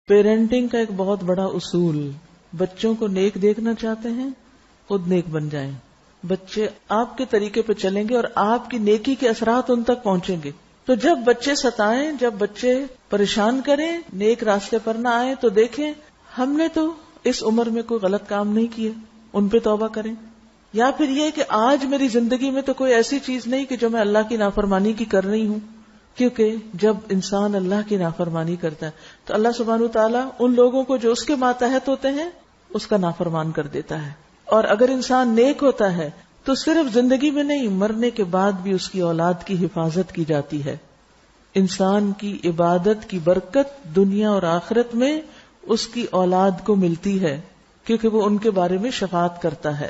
Parenting کا ایک بہت بڑا اصول، بچوں کو نیک دیکھنا چاہتے ہیں خود نیک بن جائیں. بچے آپ کے طریقے پہ چلیں گے اور آپ کی نیکی کے اثرات ان تک پہنچیں گے. تو جب بچے ستائیں، جب بچے پریشان کریں، نیک راستے پر نہ آئیں، تو دیکھیں ہم نے تو اس عمر میں کوئی غلط کام نہیں کیے، ان پہ توبہ کریں. یا پھر یہ کہ آج میری زندگی میں تو کوئی ایسی چیز نہیں کہ جو میں اللہ کی نافرمانی کی کر رہی ہوں. کیونکہ جب انسان اللہ کی نافرمانی کرتا ہے تو اللہ سبحانہ وتعالیٰ ان لوگوں کو جو اس کے ماتحت ہوتے ہیں اس کا نافرمان کر دیتا ہے. اور اگر انسان نیک ہوتا ہے تو صرف زندگی میں نہیں، مرنے کے بعد بھی اس کی اولاد کی حفاظت کی جاتی ہے. انسان کی عبادت کی برکت دنیا اور آخرت میں اس کی اولاد کو ملتی ہے، کیونکہ وہ ان کے بارے میں شفاعت کرتا ہے.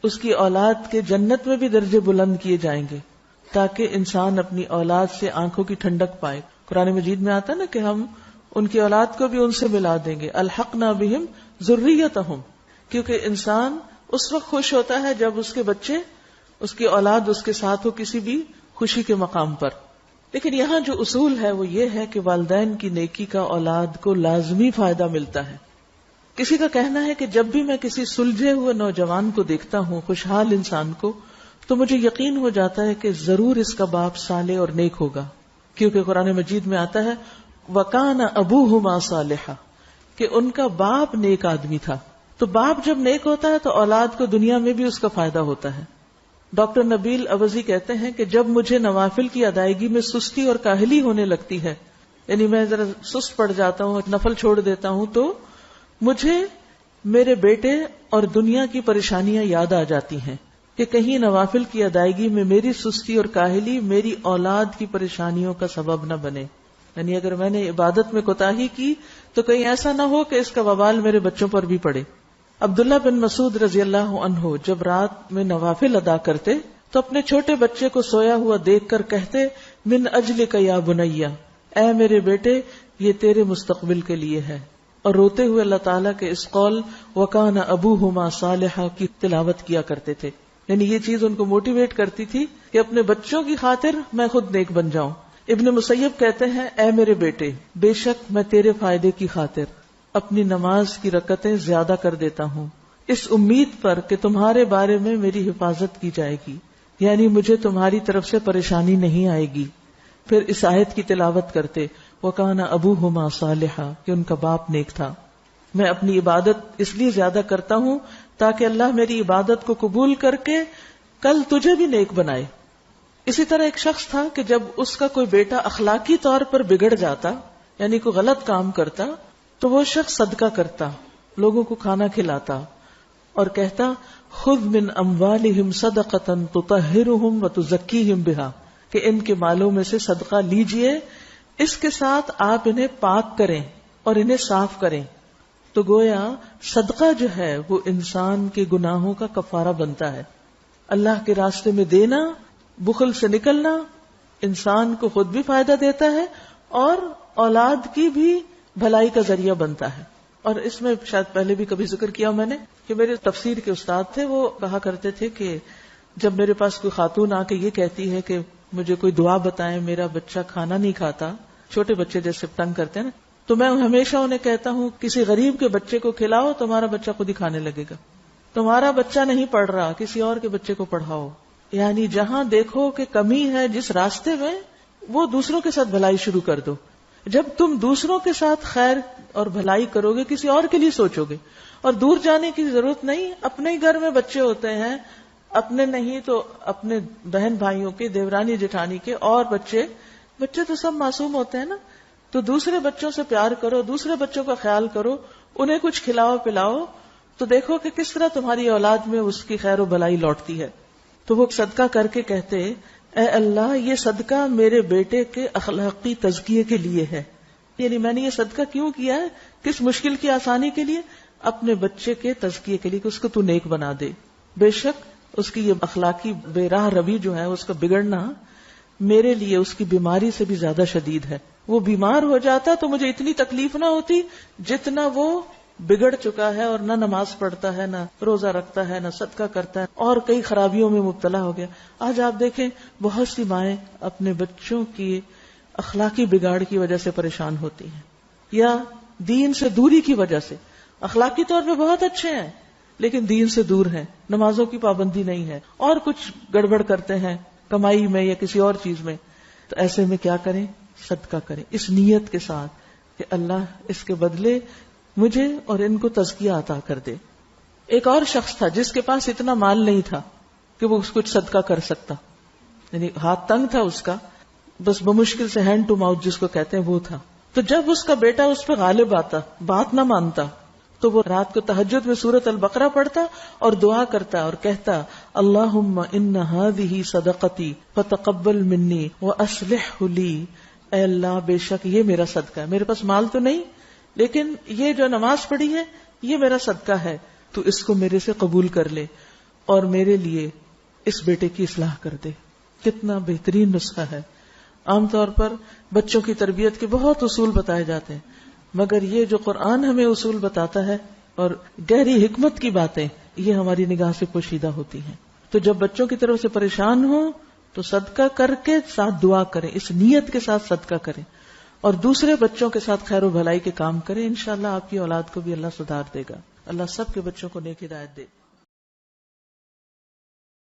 اس کی اولاد کے جنت میں بھی درجے بلند کیے جائیں گے تاکہ انسان اپنی اولاد سے آنکھوں کی ٹھنڈک پائے. قرآن مجید میں آتا ہے نا کہ ہم ان کی اولاد کو بھی ان سے ملا دیں گے، الحقنا بہم ذریتہم. کیونکہ انسان اس وقت خوش ہوتا ہے جب اس کے بچے، اس کی اولاد اس کے ساتھ ہو کسی بھی خوشی کے مقام پر. لیکن یہاں جو اصول ہے وہ یہ ہے کہ والدین کی نیکی کا اولاد کو لازمی فائدہ ملتا ہے. کسی کا کہنا ہے کہ جب بھی میں کسی سلجھے ہوئے نوجوان کو دیکھتا ہوں، خوشحال انسان کو، تو مجھے یقین ہو جاتا ہے کہ ضرور اس کا باپ صالح اور نیک ہوگا. کیونکہ قرآن مجید میں آتا ہے وَكَانَ أَبُوهُمَا صَالِحًا، کہ ان کا باپ نیک آدمی تھا. تو باپ جب نیک ہوتا ہے تو اولاد کو دنیا میں بھی اس کا فائدہ ہوتا ہے. ڈاکٹر نبیل عوضی کہتے ہیں کہ جب مجھے نوافل کی ادائیگی میں سستی اور کاہلی ہونے لگتی ہے، یعنی میں ذرا سست پڑ جاتا ہوں، نفل چھوڑ دیتا ہوں، تو مجھے میرے بیٹے اور دنیا کی پریشانیاں یاد آ جاتی ہیں کہ کہیں نوافل کی ادائیگی میں میری سستی اور کاہلی میری اولاد کی پریشانیوں کا سبب نہ بنے. یعنی اگر میں نے عبادت میں کوتاہی کی تو کہیں ایسا نہ ہو کہ اس کا وبال میرے بچوں پر بھی پڑے. عبداللہ بن مسعود رضی اللہ عنہ جب رات میں نوافل ادا کرتے تو اپنے چھوٹے بچے کو سویا ہوا دیکھ کر کہتے من اجلک یا بنیا، اے میرے بیٹے یہ تیرے مستقبل کے لیے ہے. اور روتے ہوئے اللہ تعالیٰ کے اس قول وَكَانَ أَبُوهُمَا صَالِحًا کی تلاوت کیا کرتے تھے. یعنی یہ چیز ان کو موٹیویٹ کرتی تھی کہ اپنے بچوں کی خاطر میں خود نیک بن جاؤں. ابن مسیب کہتے ہیں اے میرے بیٹے، بے شک میں تیرے فائدے کی خاطر اپنی نماز کی رکعتیں زیادہ کر دیتا ہوں، اس امید پر کہ تمہارے بارے میں میری حفاظت کی جائے گی، یعنی مجھے تمہاری طرف سے پریشانی نہیں آئے گی. پھر اس آیت کی تلاوت کرتے وَكَانَ أَبُوهُمَا صَالِحًا کہ ان کا باپ نیک تھا. میں اپنی عبادت اس لیے زیادہ کرتا ہوں تاکہ اللہ میری عبادت کو قبول کر کے کل تجھے بھی نیک بنائے. اسی طرح ایک شخص تھا کہ جب اس کا کوئی بیٹا اخلاقی طور پر بگڑ جاتا، یعنی کوئی غلط کام کرتا، تو وہ شخص صدقہ کرتا، لوگوں کو کھانا کھلاتا اور کہتا خذ من اموالہم صدقۃ تطہرہم وتزکیہم بہا، کہ ان کے مالوں میں سے صدقہ لیجئے، اس کے ساتھ آپ انہیں پاک کریں اور انہیں صاف کریں. تو گویا صدقہ جو ہے وہ انسان کے گناہوں کا کفارہ بنتا ہے. اللہ کے راستے میں دینا، بخل سے نکلنا انسان کو خود بھی فائدہ دیتا ہے اور اولاد کی بھی بھلائی کا ذریعہ بنتا ہے. اور اس میں شاید پہلے بھی کبھی ذکر کیا میں نے کہ میرے تفسیر کے استاد تھے، وہ کہا کرتے تھے کہ جب میرے پاس کوئی خاتون آ کے یہ کہتی ہے کہ مجھے کوئی دعا بتائیں، میرا بچہ کھانا نہیں کھاتا، چھوٹے بچے جیسے تنگ کرتے ہیں نا، تو میں ہمیشہ انہیں کہتا ہوں کسی غریب کے بچے کو کھلاؤ، تمہارا بچہ خود ہی کھانے لگے گا. تمہارا بچہ نہیں پڑھ رہا، کسی اور کے بچے کو پڑھاؤ. یعنی جہاں دیکھو کہ کمی ہے جس راستے میں، وہ دوسروں کے ساتھ بھلائی شروع کر دو. جب تم دوسروں کے ساتھ خیر اور بھلائی کرو گے کسی اور کے لیے سوچو گے. اور دور جانے کی ضرورت نہیں، اپنے ہی گھر میں بچے ہوتے ہیں، اپنے نہیں تو اپنے بہن بھائیوں کے، دیورانی جٹھانی کے، اور بچے تو سب معصوم ہوتے ہیں نا. تو دوسرے بچوں سے پیار کرو، دوسرے بچوں کا خیال کرو، انہیں کچھ کھلاؤ پلاؤ، تو دیکھو کہ کس طرح تمہاری اولاد میں اس کی خیر و بھلائی لوٹتی ہے. تو وہ صدقہ کر کے کہتے اے اللہ یہ صدقہ میرے بیٹے کے اخلاقی تزکیے کے لیے ہے. یعنی میں نے یہ صدقہ کیوں کیا ہے، کس مشکل کی آسانی کے لیے، اپنے بچے کے تزکیے کے لیے کہ اس کو تو نیک بنا دے. بے شک اس کی یہ اخلاقی بے راہ روی جو ہے، اس کا بگڑنا میرے لیے اس کی بیماری سے بھی زیادہ شدید ہے. وہ بیمار ہو جاتا تو مجھے اتنی تکلیف نہ ہوتی جتنا وہ بگڑ چکا ہے اور نہ نماز پڑھتا ہے، نہ روزہ رکھتا ہے، نہ صدقہ کرتا ہے، اور کئی خرابیوں میں مبتلا ہو گیا. آج آپ دیکھیں بہت سی مائیں اپنے بچوں کی اخلاقی بگاڑ کی وجہ سے پریشان ہوتی ہیں، یا دین سے دوری کی وجہ سے. اخلاقی طور پہ بہت اچھے ہیں لیکن دین سے دور ہیں, نمازوں کی پابندی نہیں ہے, اور کچھ گڑبڑ کرتے ہیں کمائی میں یا کسی اور چیز میں. تو ایسے میں کیا کریں؟ صدقہ کریں اس نیت کے ساتھ کہ اللہ اس کے بدلے مجھے اور ان کو تزکیہ عطا کر دے. ایک اور شخص تھا جس کے پاس اتنا مال نہیں تھا کہ وہ کچھ صدقہ کر سکتا, یعنی ہاتھ تنگ تھا اس کا, بس بمشکل سے ہینڈ ٹو ماؤتھ جس کو کہتے ہیں وہ تھا. تو جب اس کا بیٹا اس پہ غالب آتا, بات نہ مانتا, تو وہ رات کو تہجد میں سورۃ البقرہ پڑھتا اور دعا کرتا اور کہتا اللہم ان ہذہ صدقتی فتقبل منی واصلح لی. اے اللہ بے شک یہ میرا صدقہ ہے, میرے پاس مال تو نہیں لیکن یہ جو نماز پڑھی ہے یہ میرا صدقہ ہے, تو اس کو میرے سے قبول کر لے اور میرے لیے اس بیٹے کی اصلاح کر دے. کتنا بہترین نسخہ ہے. عام طور پر بچوں کی تربیت کے بہت اصول بتائے جاتے ہیں, مگر یہ جو قرآن ہمیں اصول بتاتا ہے اور گہری حکمت کی باتیں, یہ ہماری نگاہ سے پوشیدہ ہوتی ہیں. تو جب بچوں کی طرف سے پریشان ہوں تو صدقہ کر کے ساتھ دعا کریں, اس نیت کے ساتھ صدقہ کریں, اور دوسرے بچوں کے ساتھ خیر و بھلائی کے کام کریں. انشاءاللہ آپ کی اولاد کو بھی اللہ سدھار دے گا. اللہ سب کے بچوں کو نیک ہدایت دے.